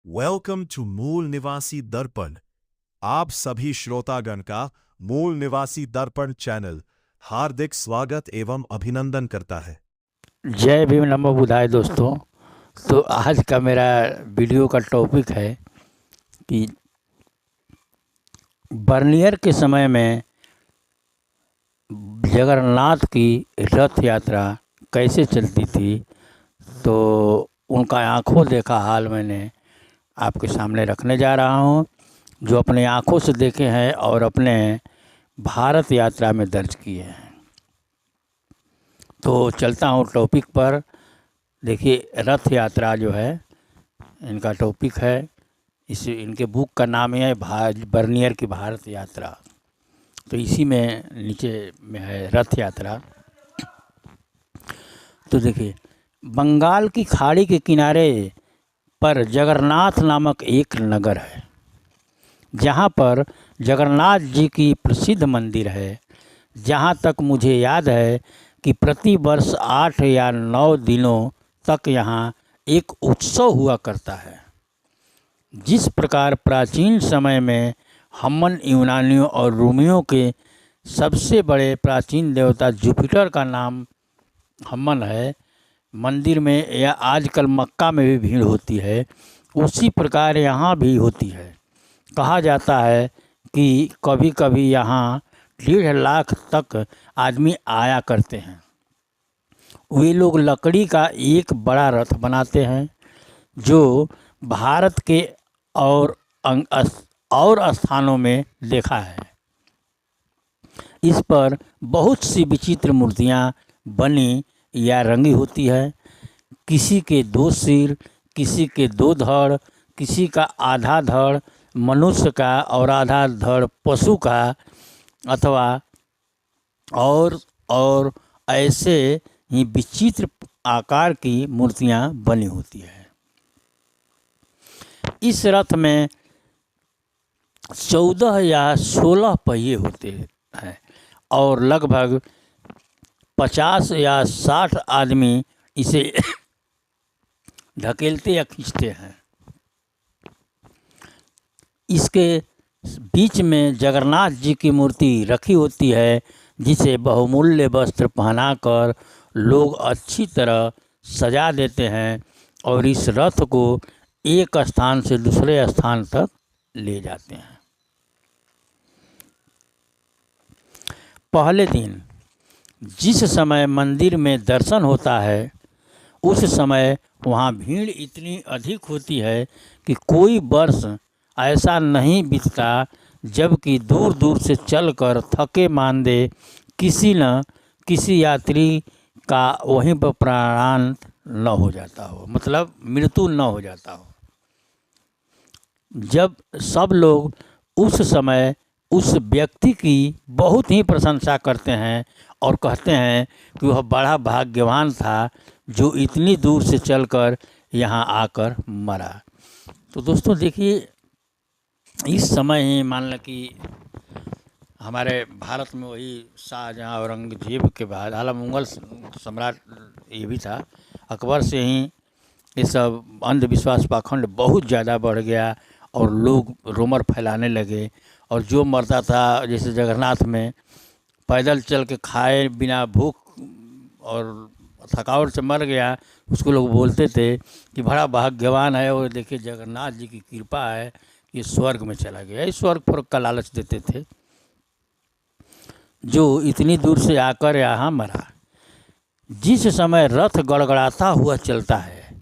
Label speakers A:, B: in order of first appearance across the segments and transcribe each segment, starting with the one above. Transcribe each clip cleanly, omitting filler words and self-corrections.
A: Welcome to मूल निवासी दर्पण। आप सभी श्रोतागण का मूल निवासी दर्पण चैनल हार्दिक स्वागत एवं अभिनंदन करता है।
B: जय भीम नमो बुधाय दोस्तों। तो आज का मेरा वीडियो का टॉपिक है कि बर्नियर के समय में जगन्नाथ की रथ यात्रा कैसे चलती थी, तो उनका आंखों देखा हाल मैंने आपके सामने रखने जा रहा हूं, जो अपने आंखों से देखे हैं और अपने भारत यात्रा में दर्ज किए हैं। तो चलता हूं टॉपिक पर। देखिए, रथ यात्रा जो है इनका टॉपिक है। इनके बुक का नाम है बर्नियर की भारत यात्रा। तो इसी में नीचे में है रथ यात्रा। तो देखिए, बंगाल की खाड़ी के किनारे पर जगन्नाथ नामक एक नगर है, जहाँ पर जगन्नाथ जी की प्रसिद्ध मंदिर है। जहाँ तक मुझे याद है कि प्रति वर्ष 8 या 9 दिनों तक यहाँ एक उत्सव हुआ करता है। जिस प्रकार प्राचीन समय में हमन यूनानियों और रोमियों के सबसे बड़े प्राचीन देवता जुपिटर का नाम हमन है, मंदिर में या आजकल मक्का में भी भीड़ होती है, उसी प्रकार यहाँ भी होती है। कहा जाता है कि कभी कभी यहाँ 1.5 लाख तक आदमी आया करते हैं। वे लोग लकड़ी का एक बड़ा रथ बनाते हैं, जो भारत के और स्थानों में देखा है। इस पर बहुत सी विचित्र मूर्तियाँ बनी या रंगी होती है। किसी के 2 सिर, किसी के 2 धड़, किसी का आधा धड़ मनुष्य का और आधा धड़ पशु का, अथवा और ऐसे ही विचित्र आकार की मूर्तियाँ बनी होती है। इस रथ में 14 या 16 पहिए होते हैं और लगभग 50 या 60 आदमी इसे ढकेलते या खींचते हैं। इसके बीच में जगन्नाथ जी की मूर्ति रखी होती है, जिसे बहुमूल्य वस्त्र पहनाकर लोग अच्छी तरह सजा देते हैं और इस रथ को एक स्थान से दूसरे स्थान तक ले जाते हैं। पहले दिन जिस समय मंदिर में दर्शन होता है, उस समय वहाँ भीड़ इतनी अधिक होती है कि कोई वर्ष ऐसा नहीं बीतता जबकि दूर दूर से चलकर थके मांदे किसी न किसी यात्री का वहीं पर प्राणांत न हो जाता हो, मतलब मृत्यु न हो जाता हो। जब सब लोग उस समय उस व्यक्ति की बहुत ही प्रशंसा करते हैं और कहते हैं कि वह बड़ा भाग्यवान था जो इतनी दूर से चलकर यहाँ आकर मरा। तो दोस्तों देखिए, इस समय ही मान लें कि हमारे भारत में वही शाहजहाँ औरंगजेब के बाद हालांकि मुगल सम्राट ये भी था, अकबर से ही ये सब अंधविश्वास पाखंड बहुत ज़्यादा बढ़ गया और लोग रूमर फैलाने लगे। और जो मरता था, जैसे जगन्नाथ में पैदल चल के खाए बिना भूख और थकावट से मर गया, उसको लोग बोलते थे कि बड़ा भाग्यवान है और देखिए जगन्नाथ जी की कृपा है कि स्वर्ग में चला गया। इस स्वर्ग पर का लालच देते थे, जो इतनी दूर से आकर यहाँ मरा। जिस समय रथ गड़गड़ाता हुआ चलता है,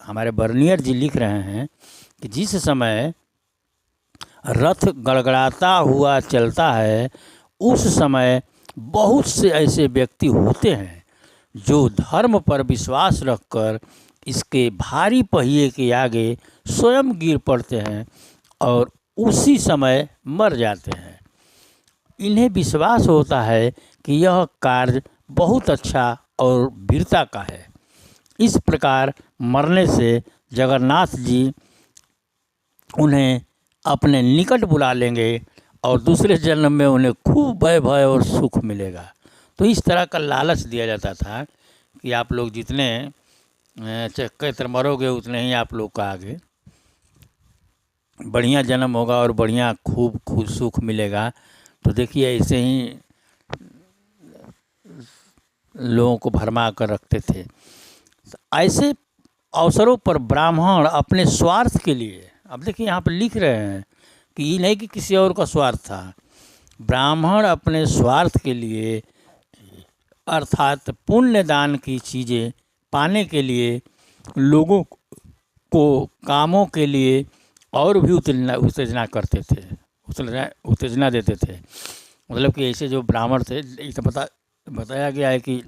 B: हमारे बर्नियर जी लिख रहे हैं कि जिस समय रथ गड़गड़ाता हुआ चलता है, उस समय बहुत से ऐसे व्यक्ति होते हैं जो धर्म पर विश्वास रखकर इसके भारी पहिए के आगे स्वयं गिर पड़ते हैं और उसी समय मर जाते हैं। इन्हें विश्वास होता है कि यह कार्य बहुत अच्छा और वीरता का है। इस प्रकार मरने से जगन्नाथ जी उन्हें अपने निकट बुला लेंगे और दूसरे जन्म में उन्हें खूब वैभव और सुख मिलेगा। तो इस तरह का लालच दिया जाता था कि आप लोग जितने चक्कर मरोगे उतने ही आप लोग का आगे बढ़िया जन्म होगा और बढ़िया खूब खूब सुख मिलेगा। तो देखिए ऐसे ही लोगों को भरमा कर रखते थे। ऐसे अवसरों पर ब्राह्मण अपने स्वार्थ के लिए, अब देखिए यहाँ पर लिख रहे हैं कि ये नहीं कि किसी और का स्वार्थ था, ब्राह्मण अपने स्वार्थ के लिए अर्थात पुण्य दान की चीज़ें पाने के लिए लोगों को कामों के लिए और भी उत्तेजना करते थे, उत्तेजना देते थे। मतलब कि ऐसे जो ब्राह्मण थे, ये तो बताया गया है कि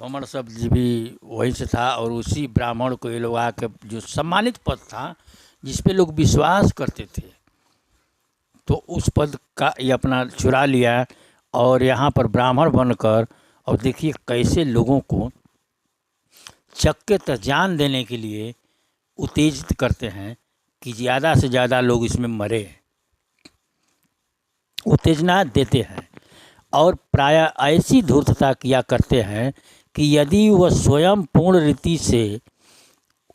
B: बमण शब्द भी वहीं से था और उसी ब्राह्मण को ये लोग आके जो सम्मानित पद था जिस पे लोग विश्वास करते थे, तो उस पद का ये अपना चुरा लिया और यहाँ पर ब्राह्मण बनकर, और देखिए कैसे लोगों को चक्के तक जान देने के लिए उत्तेजित करते हैं कि ज़्यादा से ज़्यादा लोग इसमें मरे, उत्तेजना देते हैं। और प्रायः ऐसी धूर्तता किया करते हैं कि यदि वह स्वयं पूर्ण रीति से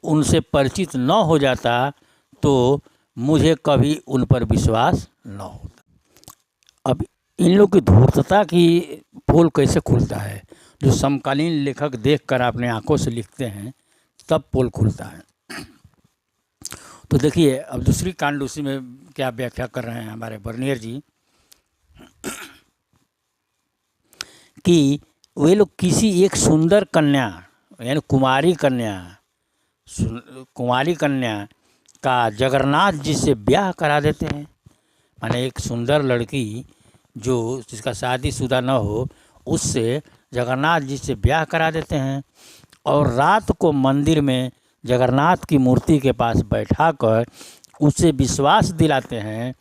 B: उनसे परिचित न हो जाता तो मुझे कभी उन पर विश्वास न होता। अब इन लोग की धूर्तता की पोल कैसे खुलता है, जो समकालीन लेखक देखकर अपने आंखों से लिखते हैं तब पोल खुलता है। तो देखिए अब दूसरी कांड उसी में क्या व्याख्या कर रहे हैं हमारे बर्नियर जी कि वे लोग किसी एक सुंदर कन्या यानी कुमारी कन्या का जगन्नाथ जी से ब्याह करा देते हैं। माने एक सुंदर लड़की जो जिसका शादीशुदा न हो उससे जगन्नाथ जी से ब्याह करा देते हैं और रात को मंदिर में जगन्नाथ की मूर्ति के पास बैठाकर उसे विश्वास दिलाते हैं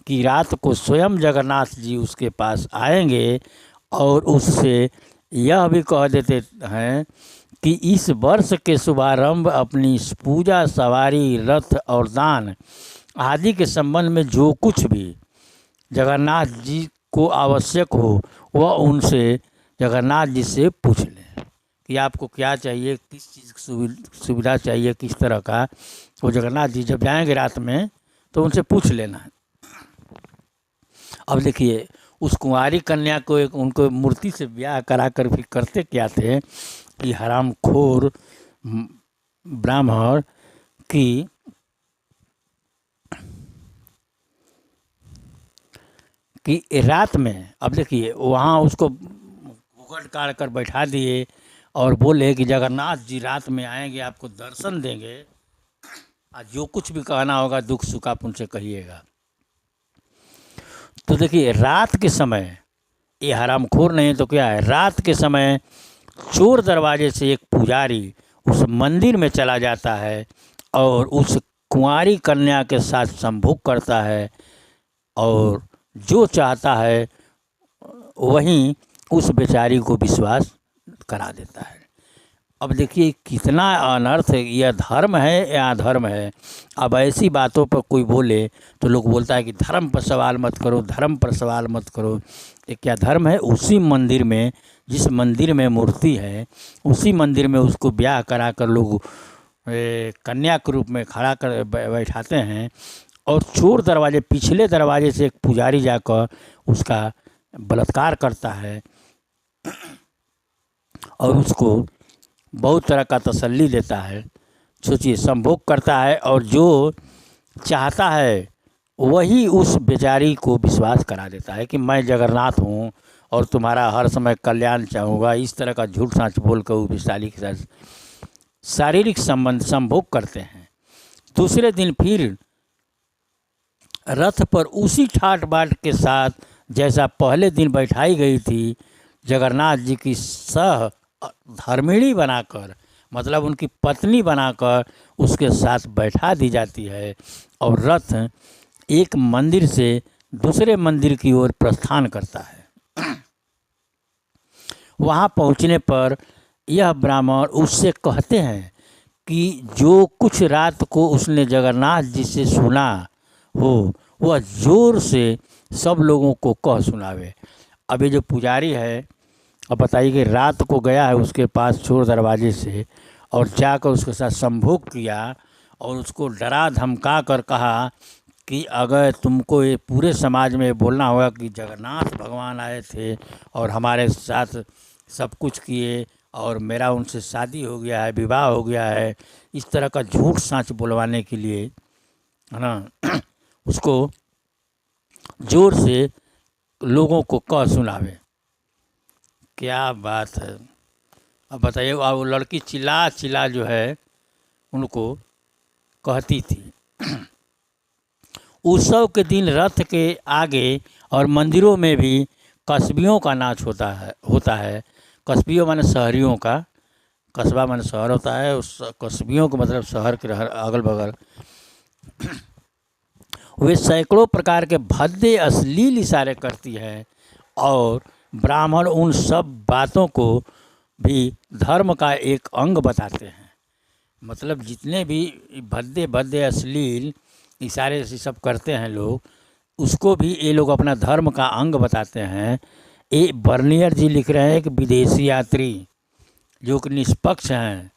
B: कि रात को स्वयं जगन्नाथ जी उसके पास आएंगे और उससे यह भी कह देते हैं कि इस वर्ष के शुभारंभ अपनी पूजा, सवारी, रथ और दान आदि के संबंध में जो कुछ भी जगन्नाथ जी को आवश्यक हो वह उनसे जगन्नाथ जी से पूछ लें कि आपको क्या चाहिए, किस चीज़ की सुविधा चाहिए, किस तरह का। वो जगन्नाथ जी जब जाएंगे रात में तो उनसे पूछ लेना है। अब देखिए उस कुंवारी कन्या को एक उनको मूर्ति से ब्याह करा कर फिर करते क्या थे कि हरामखोर ब्राह्मण कि रात में, अब देखिए वहाँ उसको उगट काट कर बैठा दिए और बोले कि जगन्नाथ जी रात में आएंगे, आपको दर्शन देंगे, आज जो कुछ भी कहना होगा दुख सुख आप उनसे कहिएगा। तो देखिए रात के समय, ये हरामखोर नहीं तो क्या है, रात के समय चोर दरवाजे से एक पुजारी उस मंदिर में चला जाता है और उस कुंवारी कन्या के साथ संभोग करता है और जो चाहता है वहीं उस बेचारी को विश्वास करा देता है। अब देखिए कितना अनर्थ है, यह धर्म है या अधर्म है। अब ऐसी बातों पर कोई बोले तो लोग बोलता है कि धर्म पर सवाल मत करो, धर्म पर सवाल मत करो। ये क्या धर्म है? उसी मंदिर में, जिस मंदिर में मूर्ति है, उसी मंदिर में उसको ब्याह करा कर लोग कन्या के रूप में खड़ा कर बैठाते हैं और चोर दरवाजे, पिछले दरवाजे से एक पुजारी जाकर उसका बलात्कार करता है और उसको बहुत तरह का तसल्ली देता है। सोचिए, संभोग करता है और जो चाहता है वही उस बेचारी को विश्वास करा देता है कि मैं जगन्नाथ हूँ और तुम्हारा हर समय कल्याण चाहूँगा। इस तरह का झूठ साँच बोल कर वो बेचारी के साथ शारीरिक संबंध संभोग करते हैं। दूसरे दिन फिर रथ पर उसी ठाट बाट के साथ जैसा पहले दिन बैठाई गई थी, जगन्नाथ जी की सह धर्मिणी बनाकर, मतलब उनकी पत्नी बनाकर उसके साथ बैठा दी जाती है और रथ एक मंदिर से दूसरे मंदिर की ओर प्रस्थान करता है। वहाँ पहुँचने पर यह ब्राह्मण उससे कहते हैं कि जो कुछ रात को उसने जगन्नाथ जी से सुना हो वह जोर से सब लोगों को कह सुनावे। अब ये जो पुजारी है, अब बताइए कि रात को गया है उसके पास चोर दरवाजे से और जाकर उसके साथ संभोग किया और उसको डरा धमका कर कहा कि अगर तुमको ये पूरे समाज में बोलना होगा कि जगन्नाथ भगवान आए थे और हमारे साथ सब कुछ किए और मेरा उनसे शादी हो गया है, विवाह हो गया है, इस तरह का झूठ साँच बुलवाने के लिए, है ना, उसको जोर से लोगों को कह सुनावे। क्या बात है। अब बताइए, अब वो लड़की चिल्ला चिल्ला जो है उनको कहती थी। उत्सव के दिन रथ के आगे और मंदिरों में भी कस्बियों का नाच होता है। कस्बियों माने शहरियों का, कस्बा माने शहर होता है, उस कस्बियों का मतलब शहर के अगल बगल। वे सैकड़ों प्रकार के भद्दे अश्लील इशारे करती है और ब्राह्मण उन सब बातों को भी धर्म का एक अंग बताते हैं। मतलब जितने भी भद्दे भद्दे अश्लील इशारे से सब करते हैं लोग, उसको भी ये लोग अपना धर्म का अंग बताते हैं। ये बर्नियर जी लिख रहे हैं कि विदेशी यात्री जो कि निष्पक्ष हैं,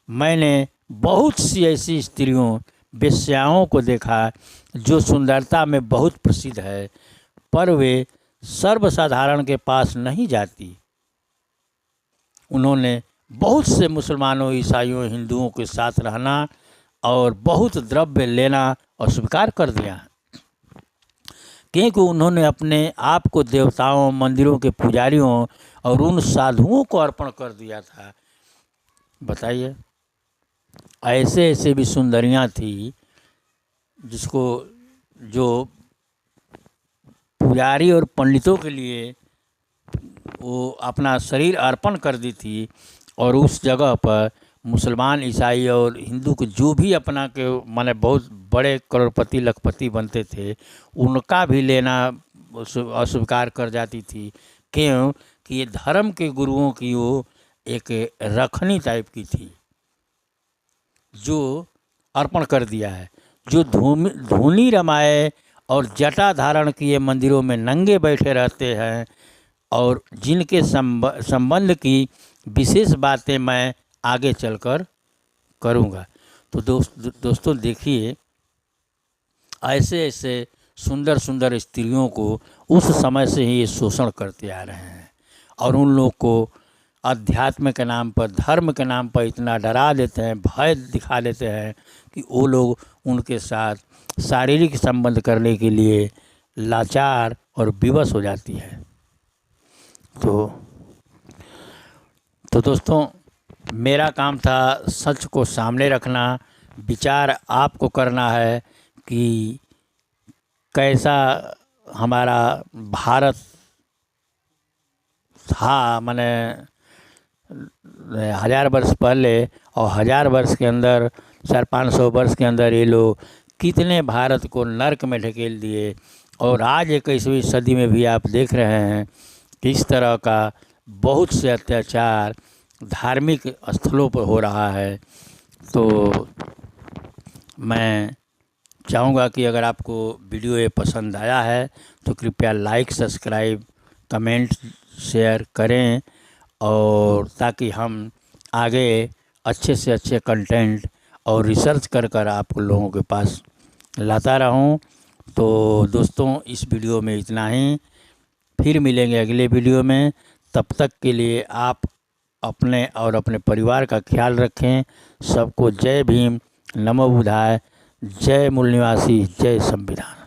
B: मैंने बहुत सी ऐसी स्त्रियों वेश्याओं को देखा जो सुंदरता में बहुत प्रसिद्ध है, पर वे सर्वसाधारण के पास नहीं जाती। उन्होंने बहुत से मुसलमानों, ईसाइयों, हिंदुओं के साथ रहना और बहुत द्रव्य लेना अस्वीकार कर दिया, क्योंकि उन्होंने अपने आप को देवताओं, मंदिरों के पुजारियों और उन साधुओं को अर्पण कर दिया था। बताइए, ऐसे ऐसे भी सुंदरियां थी जिसको, जो पुजारी और पंडितों के लिए वो अपना शरीर अर्पण कर दी थी, और उस जगह पर मुसलमान, ईसाई और हिंदू को जो भी अपना के माने बहुत बड़े करोड़पति लखपति बनते थे, उनका भी लेना अस्वीकार कर जाती थी। क्यों कि ये धर्म के गुरुओं की वो एक रखनी टाइप की थी जो अर्पण कर दिया है। जो धूनी रमाए और जटा धारण किए मंदिरों में नंगे बैठे रहते हैं और जिनके संबंध की विशेष बातें मैं आगे चलकर करूँगा। तो दोस्तों देखिए, ऐसे ऐसे सुंदर सुंदर स्त्रियों को उस समय से ही ये शोषण करते आ रहे हैं और उन लोग को अध्यात्म के नाम पर, धर्म के नाम पर इतना डरा देते हैं, भय दिखा देते हैं कि वो लोग उनके साथ शारीरिक संबंध करने के लिए लाचार और विवश हो जाती है। तो दोस्तों, मेरा काम था सच को सामने रखना, विचार आपको करना है कि कैसा हमारा भारत था, माने 1000 वर्ष पहले और 1000 वर्ष के अंदर, 400-500 वर्ष के अंदर ये लोग कितने भारत को नर्क में ढकेल दिए। और आज 21वीं सदी में भी आप देख रहे हैं कि इस तरह का बहुत से अत्याचार धार्मिक स्थलों पर हो रहा है। तो मैं चाहूँगा कि अगर आपको वीडियो ये पसंद आया है तो कृपया लाइक, सब्सक्राइब, कमेंट, शेयर करें, और ताकि हम आगे अच्छे से अच्छे कंटेंट और रिसर्च कर आप लोगों के पास लाता रहूं। तो दोस्तों, इस वीडियो में इतना ही, फिर मिलेंगे अगले वीडियो में। तब तक के लिए आप अपने और अपने परिवार का ख्याल रखें। सबको जय भीम, नमो बुद्धाय, जय मूल निवासी, जय संविधान।